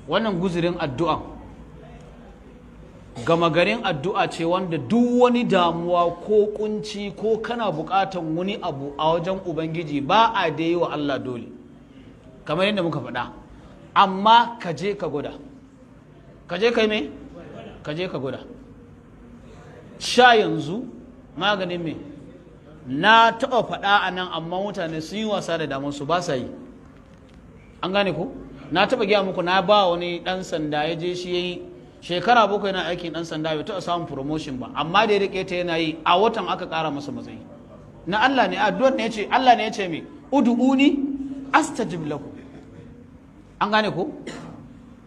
wannan guzurin addu'a gama garin addu'a ce wanda duk wani damuwa ko kunci ko kana bukatan wani abu a wajen ubangiji ba a da yi wa Allah dole kamar yadda muka faɗa, amma ka je ka gwada, ka je kai me ka je ka gwada. Sha yanzu maganin me na taɓa faɗa a nan, amma mutane sun yi wasa da damarsu ba sa yi. An gane ko na taɓa gaya muku, na ba wani ɗan sanda ya je shi ya yi shekara 7 yana aikin ɗan sanda bai taɓa samun promotion ba, amma da ya riƙe ta yana yi a watan aka ƙara masa matsayi. Na Allah ne, addu'ar ne ya ce, Allah ne ya ce me ud'uni astajib lakum. An gane ko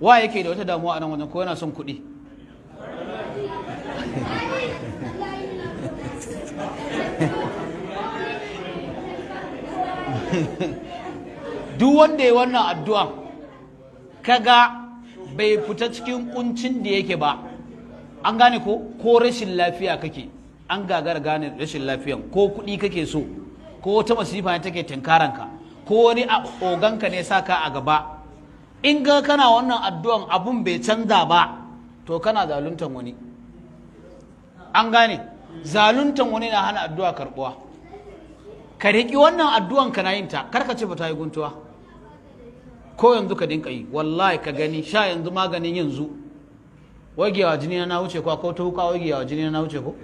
wa yake da wata damuwa a nan wajen, ko yana son kuɗi? Duk wanda ya wannan addu'a kaga bai fita cikin kuncin da yake ba, an gane ko rashin lafiya kake, an gagara gane rashin lafiyan, ko kuɗi kake so, ko wata masifa ne take tinkaranka, ko wani oganka ne saka a gaba, in ga kana wannan addu'an abun bai canza ba, to kana zaluntan wani. An gane zaluntan wani na hana addu'a karɓuwa. Ka riƙi wannan addu'an kana yin ta, karka ce ba ta yi guntuwa, ko yanzu ka dinka yi, wallahi ka gani. Sha yanzu maganin yanzu, wagewa jini na wuce ko ta wuka wagewa jini na wuce ko,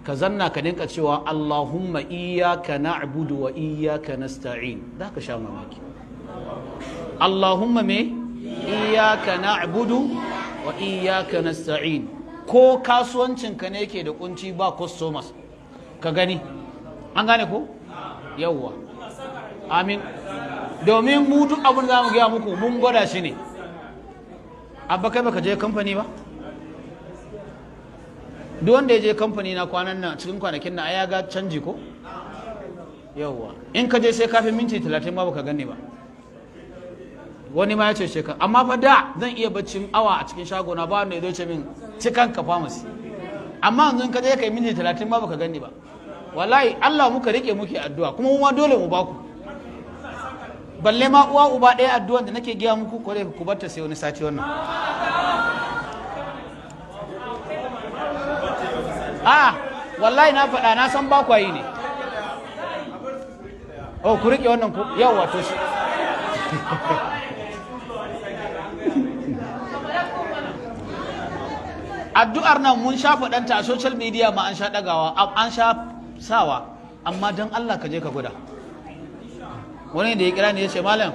ka zanna ka dinka cewa Allahumma iyyaka na'budu wa iyyaka nasta'in, za ka sha mamaki. Allahumma me iyyaka na'budu wa iyyaka nasta'in. Ko kasuwancinka ne yake da kunci ba customers, ka gani. An gane ko yawwa, amin. Domin mu duk abin da za mu gaya muku mun gwada shi ne. Abba kai baka je kamfani ba? Duk wanda ya je kamfani na kwanan nan cikin kwanakin nan ya ga canji ko? Yawwa, in ka je sai kafin minti 30 ma baka gane ba. Wani ma ya ce shekar, amma fa da zan iya baccin awa a cikin shagona ba wanda ya zo ce min cikan ka pharmacy, amma yanzu in ka je kai minti 30 ma baka gane ba. Wallahi Allah muka rike muke addu'a, kuma mu ma dole mu baku. Balle ma uwa uba ɗaya addu'an da nake giya muku, ko dai ku barta sai wani sati wannan. Wallahi na faɗa, na san ba yi ne. Oh, ku rike wannan ku, yawa to shi. Addu'ar nan mun sha faɗanta a social media, ma an sha ɗagawa, an sha sawa, amma don Allah ka je ka gwada. Wani da ya kira ne ya ce, malam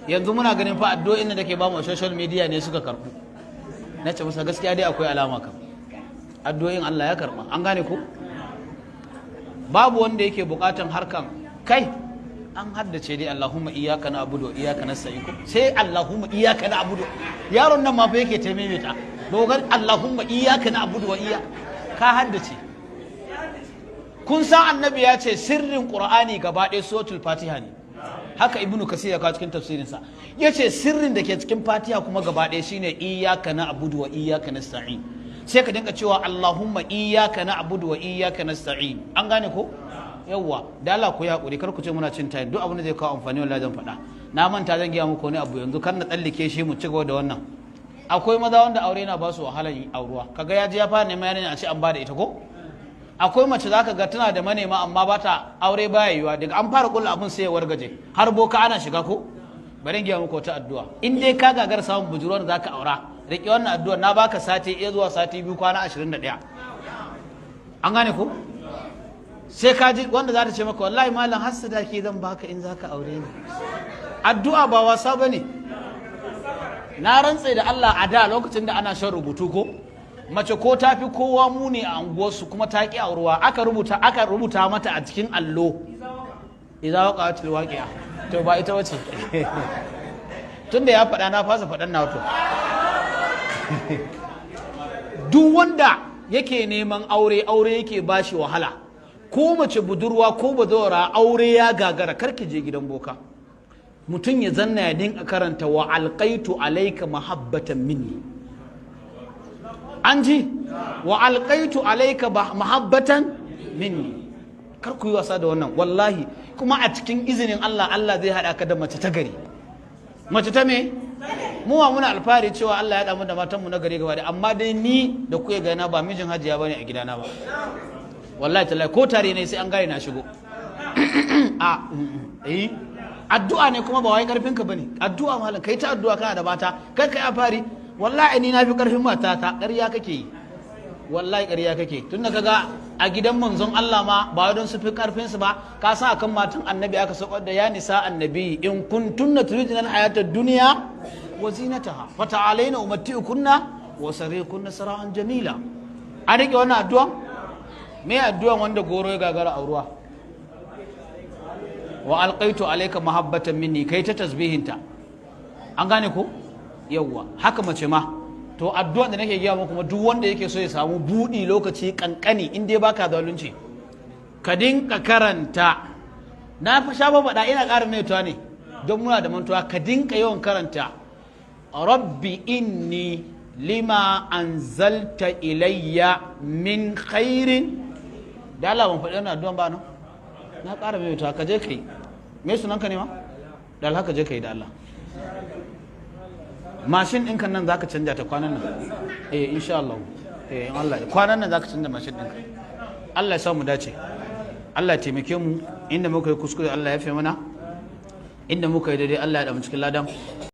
yanzu muna ganin fa addu'o'in da ke ba mu a social media ne suka karɓu. Na ce masa gaskiya dai akwai alama kam, addu'o'in Allah ya karɓa. An gane ko babu wanda yake buƙatan harkan kai an haddace dai Allahumma iyyaka na'budu wa iyyaka nasta'in, sai Allahumma iyyaka na'budu. Yaron nan ma fa yake ta maimaita dogon Allahumma iyyaka na'budu wa iyyaka, ka haddace. Kun san annabi ya ce sirrin Qur'ani gaba ɗaya suratul Fatiha ne. Haka Ibnu Kasir ya kawo cikin tafsirinsa, ya ce sirrin da ke cikin Fatiha kuma gaba ɗaya shine iyyaka na'budu wa iyyaka nasta'in. Sai ka dinka cewa Allahumma iyyaka na'budu wa iyyaka nasta'in. An gane ko yawwa, da Allah ku ya hakuri, kar ku ce muna cin tayin, duk abin da zai kawo amfani wallahi zan faɗa. Na manta zan gaya muku wani abu yanzu, kar na tsallake shi mu ci gaba da wannan. Akwai maza wanda aure na ba su wahalar auruwa, kaga ya je ya fara neman yarinya a ce an ba da ita ko. Akwai mace zaka ga tana da manema amma ba ta aure baya yiwa, daga an fara kulla abin sai ya wargaje, har boka ana shiga ko. Bari in gaya muku wata addu'a, in dai ka gagar samun budurwar da zaka aura, riƙe wannan addu'ar, na baka sati 1 zuwa sati 2 kwana 21. An gane ko? Sai ka ji wanda za ta ce maka wallahi malam har sadaki zan baka in zaka aure ni. Addu'a ba wasa bane. Na rantse da Allah, a da lokacin da ana shan rubutu ko, mace ko ta fi kowa muni a unguwarsu kuma ta ƙi aurewa, aka rubuta mata a cikin allo idza waqa'atil waqi'a, to ba ita wace. Tunda ya faɗa na fasa faɗan na wato. Duk wanda yake neman aure yake bashi wahala, ko mace budurwa ko bazawara aure ya gagara, karki je gidan boka. Mutum ya zanna ya dinka karanta wa alqaitu alayka mahabbatan minni. An ji wa alqaitu alayka mahabbatan minni. Kar ku yi wasa da wannan wallahi, kuma a cikin izinin Allah, Allah zai haɗa ka da mace ta gari. Mace ta me? mu wa muna alfahari cewa Allah ya damu da matan mu na gari gaba da, amma dai ni da kuke gana ba mijin hajiya bane a gidana ba, wallahi tallahi ko tare ne sai an gane na shigo. Addu'a ne kuma ba wai karfin ka bane, addu'a malam, kai ta addu'a kana da mata, kai alfahari. Wallahi ni na fi karfin matata, ƙarya kake yi, wallahi ƙarya kake. Tunda kaga a gidan manzon Allah ma ba don su fi karfin su ba, ka sa akan matan annabi aka saukar da ya nisa annabi in kuntunna turidna al-hayata ad-dunya wa zinataha fata'alaina umatti'ukunna wa sarihkunna sarahan jamila. An rike wannan addu'a? Me addu'an wanda goro ya gagara auruwa? Wa alqaitu alayka mahabbatan minni, kai ta tasbihinta. An gane ko? Yawwa, haka mace ma. To addu'an da nake gaya muku kuma duk wanda yake so ya samu budi lokaci kankani in dai baka zalunci, ka dinka karanta. Na fa sha faɗa ina ƙara mai ne don muna da mantuwa. Ka dinka yawan karanta rabbi inni lima anzalta ilayya min khairin. Da Allah ban faɗi wannan addu'an ba nan, na ƙara mai ka je kai. Me sunanka ne ma? Da Allah ka je kai da Allah. Mashin ɗinka nan za ka canja ta kwanan nan, insha Allah, in Allah kwanan nan za ka canja mashin ɗinka. Allah ya samu dace, Allah ya taimake mu, inda muka yi kuskure Allah ya fi mana, inda muka yi daidai Allah ya damu cikin ladan.